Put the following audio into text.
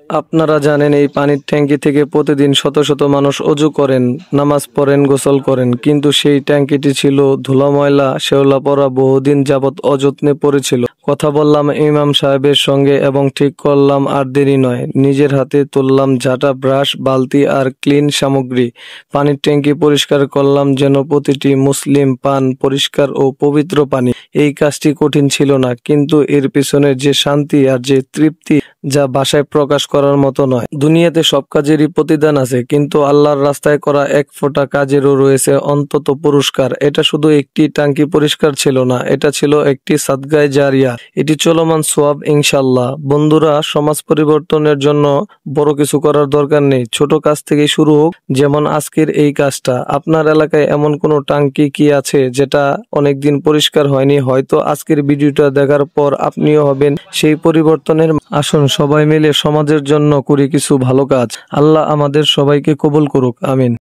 আপনারা জানেন এই পানির ট্যাঙ্কি থেকে প্রতিদিন শত শত মানুষ অজু করেন, নামাজ পড়েন, গোসল করেন, কিন্তু সেই ট্যাঙ্কিটি ছিল ধুলা ময়লা শেওলা পড়া, বহুদিন যাবৎ অযত্নে পড়েছিল। কথা বললাম ইমাম সাহেবের সঙ্গে এবং ঠিক করলাম আর দেরি নয়, নিজের হাতে তুললাম ঝাঁটা, ব্রাশ, বালতি আর ক্লিন সামগ্রী। পানির ট্যাঙ্কি পরিষ্কার করলাম যেন প্রতিটি মুসলিম পান পরিষ্কার ও পবিত্র পানি। এই কাজটি কঠিন ছিল না, কিন্তু এর পিছনে যে শান্তি আর যে তৃপ্তি যা ভাষায় প্রকাশ করার মতো নয়। দুনিয়াতে সব কাজেরই প্রতিদান আছে, কিন্তু আল্লাহর রাস্তায় করা এক ফোঁটা কাজেরও রয়েছে অন্তত পুরস্কার। এটা শুধু একটি ট্যাঙ্কি পরিষ্কার ছিল না, এটা ছিল একটি সাদগায়ে জারিয়া। এটি চলমান সোয়াব ইনশাআল্লাহ। বন্ধুরা, সমাজ পরিবর্তনের জন্য বড় কিছু করার দরকার নেই, ছোট কাজ থেকেই শুরু হোক, যেমন আজকের এই কাজটা। আপনার এলাকায় এমন কোনো ট্যাঙ্কি কি আছে যেটা অনেকদিন পরিষ্কার হয়নি? হয়তো আজকের ভিডিওটা দেখার পর আপনিও হবেন সেই পরিবর্তনের। আসুন সবাই মিলে সমাজের জন্য করি কিছু ভালো কাজ। আল্লাহ আমাদের সবাইকে কবুল করুক, আমিন।